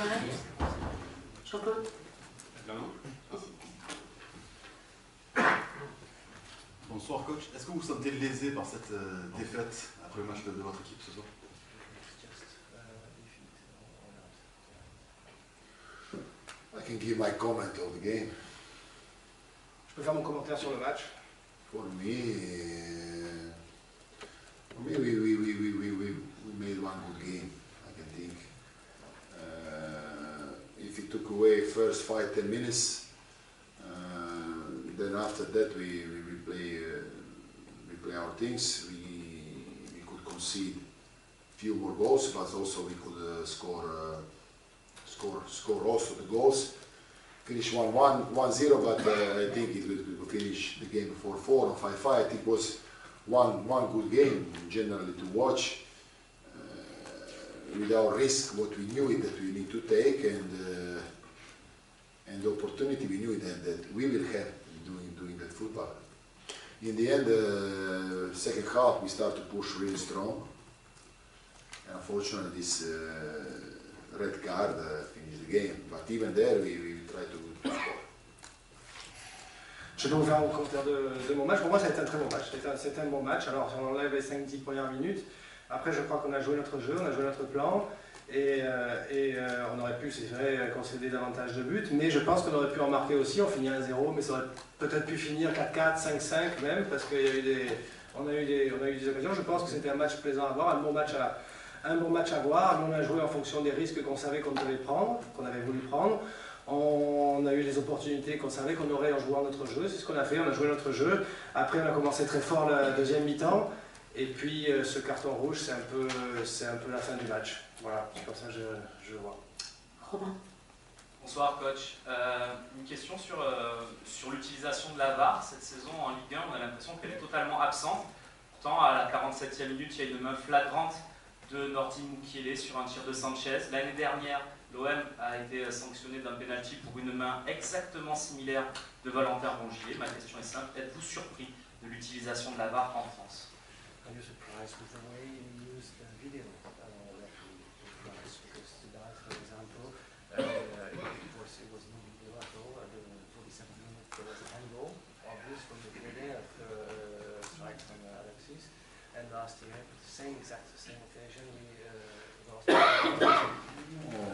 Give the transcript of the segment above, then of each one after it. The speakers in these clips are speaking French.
démarrer. Jean-Paul. Bonsoir coach, est-ce que vous vous sentez lésé par cette défaite après le match de votre équipe ce soir? I can give my comment of the game. Je peux faire mon commentaire sur le match. For me, we made one good game, I can think. If we took away first 5-10 minutes, then after that we play our things. We could concede few more goals, but also we could score also the goals. Finish 1-1, 1-0, but I think it will finish the game 4-4 or 5-5. I think it was one good game generally to watch. Without risk, what we knew it that we need to take, and the opportunity we knew that we will have doing that football. In the end, second half we start to push really strong, and unfortunately this red card finished the game. But even there we try to score. Je vais vous faire un commentaire de mon match. Pour moi, ça a été un très bon match. C'était un bon match. Alors, si on enlève les 5-10 premières minutes, après, je crois qu'on a joué notre jeu, on a joué notre plan, et on aurait pu, c'est vrai, concéder davantage de buts, mais je pense qu'on aurait pu en marquer aussi. On finit 1-0, mais ça aurait peut-être pu finir 4-4, 5-5 même, parce qu'on a eu des occasions. Je pense que c'était un match plaisant à voir, un bon match à voir. Nous, on a joué en fonction des risques qu'on savait qu'on devait prendre, qu'on avait voulu prendre. On a eu les opportunités qu'on savait qu'on aurait en jouant notre jeu. C'est ce qu'on a fait, on a joué notre jeu. Après, on a commencé très fort la deuxième mi-temps. Et puis, ce carton rouge, c'est un peu la fin du match. Voilà, c'est comme ça que je le vois. Robin. Bonsoir coach. Une question sur l'utilisation de la VAR. Cette saison en Ligue 1, on a l'impression qu'elle est totalement absente. Pourtant, à la 47e minute, il y a une main flagrante de Nordi Mukiele sur un tir de Sanchez. L'année dernière, l'OM a été sanctionné d'un pénalty pour une main exactement similaire de Valentin Rongier. Ma question est simple, êtes-vous surpris de l'utilisation de la VAR en France? Are you surprised with the way you used the video reference? Because tonight, for example, it was no video at all. At the 47th minute, there was a handball, obvious from the Mukiele after a strike from Alexis. And last year, the exact same occasion, we lost. No,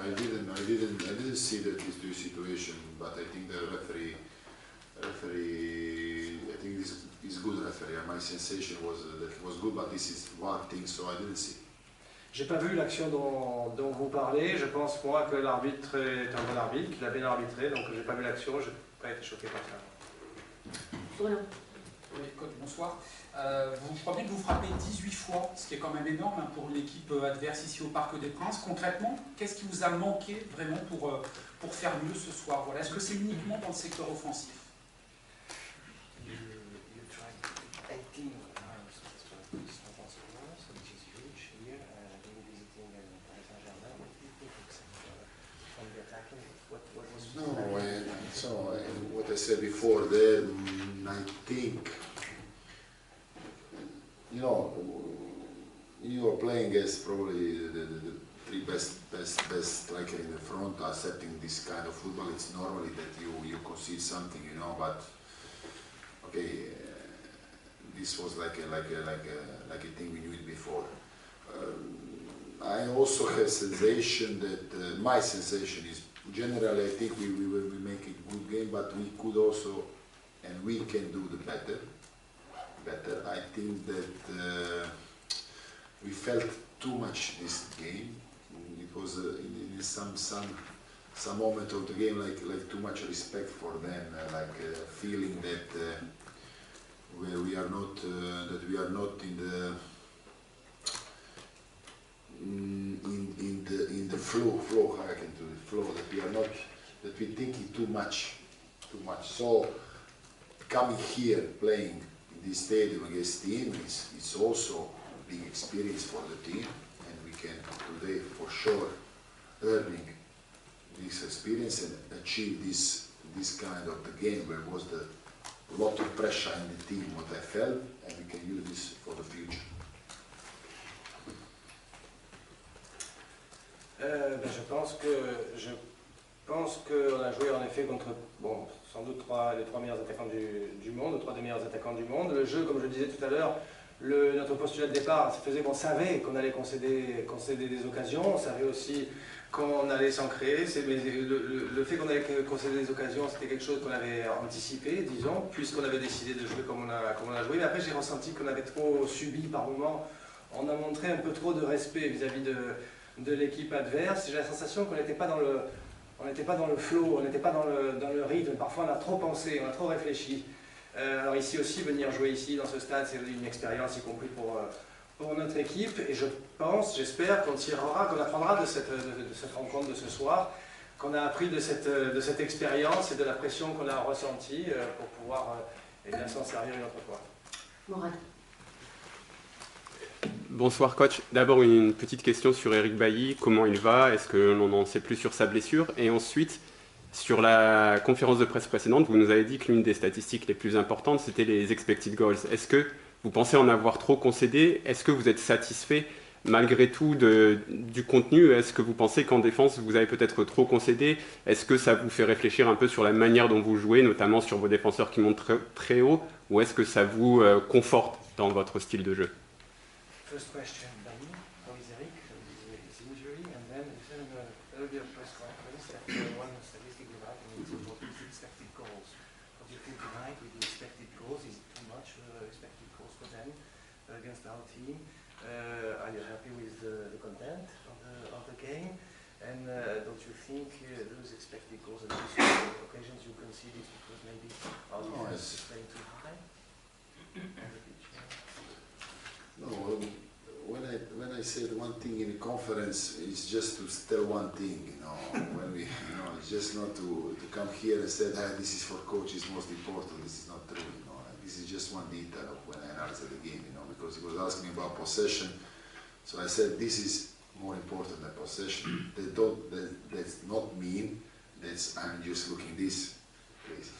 I didn't see that these two situations, but I think the referee, I think this is good referee. My sensation was that it was good, but this is one thing, so I didn't see. J'ai pas vu l'action dont vous parlez. Je pense, moi, que l'arbitre est un bon arbitre, qu'il a bien arbitré, donc j'ai pas vu l'action, j'ai pas été choqué par ça. Bruno. Oui, coach, bonsoir. Je crois bien que vous frappez 18 fois, ce qui est quand même énorme pour une équipe adverse ici au Parc des Princes. Concrètement, qu'est-ce qui vous a manqué vraiment pour faire mieux ce soir? Voilà. Est-ce que c'est uniquement dans le secteur offensif? You tried 18 times, so which is huge here. Being visiting Paris Saint-Germain, what do you think from the attacking? What was No, what I said before there, I think, you are playing as probably the three best striker in the front are setting this kind of football. It's normally that you concede something, but okay, this was like a thing we knew it before. I also have sensation that my sensation is generally I think we make a good game, but we could also and we can do the better. I think that we felt too much this game. It was in some moment of the game like too much respect for them, feeling that we are not in the flow. How I can do it? Flow. That we thinking too much. So coming here playing in this stadium against team is also a big experience for the team, and we can today for sure earning this experience and achieve this kind of the game where was the lot of pressure in the team what I felt, and we can use this for the future. Je pense qu'on a joué en effet contre, bon, sans doute les trois meilleurs attaquants du monde, trois des meilleurs attaquants du monde. Le jeu, comme je le disais tout à l'heure, notre postulat de départ, ça faisait qu'on savait qu'on allait concéder des occasions, on savait aussi qu'on allait s'en créer. Le fait qu'on allait concéder des occasions, c'était quelque chose qu'on avait anticipé, disons, puisqu'on avait décidé de jouer comme on a joué. Mais après, j'ai ressenti qu'on avait trop subi par moments. On a montré un peu trop de respect vis-à-vis de l'équipe adverse. J'ai la sensation qu'on n'était pas dans le flow, on n'était pas dans le rythme. Parfois, on a trop pensé, on a trop réfléchi. Alors ici aussi, venir jouer ici dans ce stade, c'est une expérience, y compris pour notre équipe. Et je pense, j'espère qu'on tirera, qu'on apprendra de cette rencontre de ce soir, qu'on a appris de cette expérience et de la pression qu'on a ressentie pour pouvoir s'en servir une autre fois. Morad. Bonsoir coach. D'abord une petite question sur Eric Bailly. Comment il va? Est-ce que l'on en sait plus sur sa blessure? Et ensuite, sur la conférence de presse précédente, vous nous avez dit que l'une des statistiques les plus importantes, c'était les expected goals. Est-ce que vous pensez en avoir trop concédé? Est-ce que vous êtes satisfait malgré tout du contenu? Est-ce que vous pensez qu'en défense, vous avez peut-être trop concédé? Est-ce que ça vous fait réfléchir un peu sur la manière dont vous jouez, notamment sur vos défenseurs qui montent très haut? Ou est-ce que ça vous conforte dans votre style de jeu? First question, Bailly, how is Eric? His injury, and then you said in the earlier press conference that one statistic you have is about his expected goals. What do you think tonight with the expected goals? Is it too much expected goals for them against our team? Are you happy with the content of the game? And don't you think those expected goals and those occasions you conceded because maybe our defense is playing too high on the pitch? No, when I said one thing in a conference, it's just to tell one thing, you know. When we, you know, it's just not to come here and say, this is for coaches most important. This is not true, you know. This is just one detail of when I analyzed the game, you know, because he was asking about possession. So I said this is more important than possession. That's not mean that I'm just looking this, please.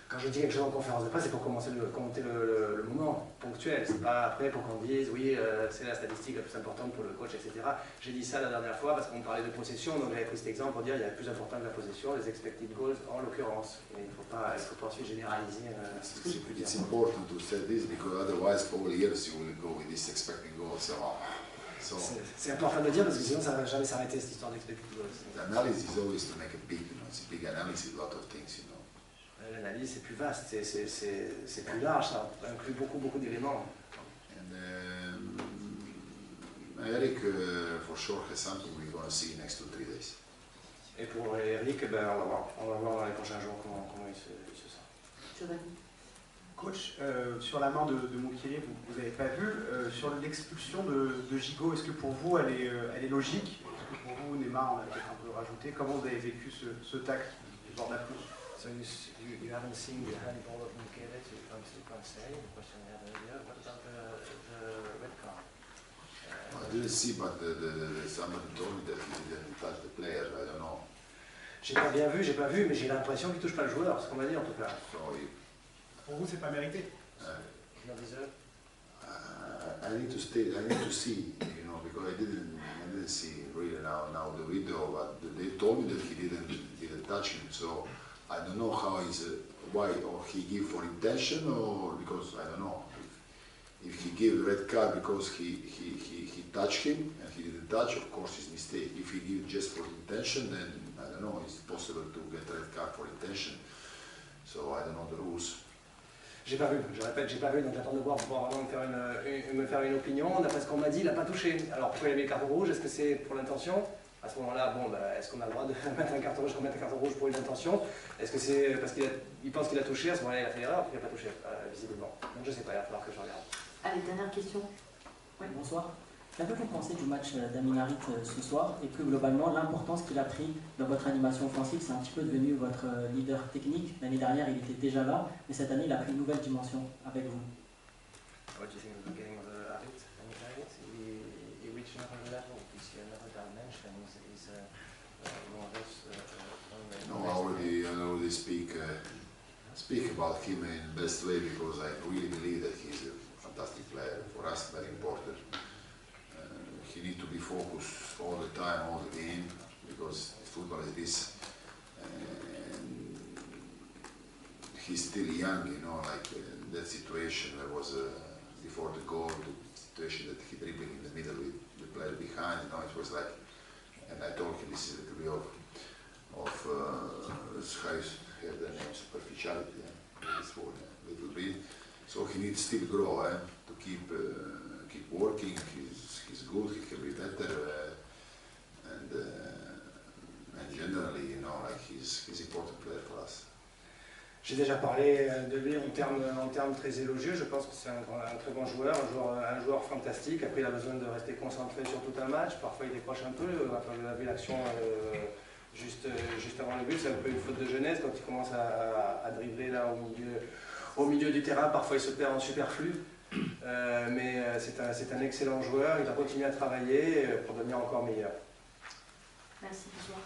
Quand je dis quelque chose en conférence de presse, c'est pour commenter le moment ponctuel. C'est pas après pour qu'on dise oui, c'est la statistique la plus importante pour le coach, etc. J'ai dit ça la dernière fois parce qu'on parlait de possession, donc j'avais pris cet exemple pour dire il y a plus important que la possession, les expected goals en l'occurrence. Mais il faut pas ensuite généraliser. It's important to say this because otherwise, for years you will go with this expected goals. C'est important de le dire parce que sinon ça ne va jamais s'arrêter cette histoire d'expected goals. The analysis is always to make it big, you know. It's a big analysis, a lot of things, you know. L'analyse c'est plus vaste, c'est plus large, ça inclut beaucoup d'éléments. And Eric, for sure, has something we're going to see next 2-3 days. Et pour Eric, on va voir dans les prochains jours comment il se sent. Giovanni. Coach, sur la main de Mukiele, vous n'avez pas vu, sur l'expulsion de Gigot, est-ce que pour vous elle est logique? Est-ce que pour vous, Neymar, on a peut-être un peu rajouté? Comment vous avez vécu ce tacle du bord de la pelouse? So you haven't seen the handball of Mukiele, so you can't say, the question I had earlier. What about the red card? I didn't see, but somebody told me that he didn't touch the player, I don't know. J'ai pas pas vu, mais j'ai l'impression qu'il touche pas le joueur, c'est ce qu'on m'a dit en tout cas. So Pour vous, c'est pas mérité? It's not deserved? I need to see, you know, because I didn't see really now the video, but they told me that he didn't touch him, so I don't know how why, or he give for intention, or because I don't know. If he give red card because he touched him and he didn't touch, of course it's mistake. If he give just for intention, then I don't know, it's possible to get red card for intention. So I don't know the rules. J'ai pas vu, je répète, j'ai pas vu, donc j'attends de voir pour vraiment me faire une opinion. D'après ce qu'on m'a dit, il n'a pas touché. Alors pourquoi il a mis le carton rouge? Est-ce que c'est pour l'intention? À ce moment-là, est-ce qu'on a le droit de mettre un carton rouge pour une intention? Est-ce que c'est parce qu'il pense qu'il a touché? À ce moment-là, il a fait l'erreur, qu'il n'a pas touché, visiblement. Donc je sais pas, il va falloir que je regarde. Allez, dernière question. Oui. Bonsoir. Qu'avez-vous pensé du match d'Amin Harit ce soir et plus globalement l'importance qu'il a pris dans votre animation offensive? C'est un petit peu devenu votre leader technique. L'année dernière, il était déjà là, mais cette année, il a pris une nouvelle dimension avec vous. What do you think of the game of Harit? Amin Harit? He reached another level, this year, another dimension. He's more or less. No, I already speak about him in the best way because I really believe that he's a fantastic player. For us, very important. he needs to be focused all the time, all the game, because football is this. And he's still young, you know, like that situation where was before the goal, the situation that he dribbled in the middle with the player behind, you know, it was like, and I told him this is a degree of how you have the name, superficiality, this word, a little bit. So he needs still grow, to keep working. He's good. He can be better, and generally, you know, like he's important player for us. J'ai déjà parlé de lui en termes très élogieux. Je pense que c'est un très bon joueur, un joueur fantastique. Après, il a besoin de rester concentré sur tout un match. Parfois, il décroche un peu. Vous avez l'action juste avant le but. C'est un peu une faute de jeunesse quand il commence à dribbler là au milieu du terrain. Parfois, il se perd en superflu. Mais c'est un excellent joueur. Il va continuer à travailler pour devenir encore meilleur. Merci, bonsoir.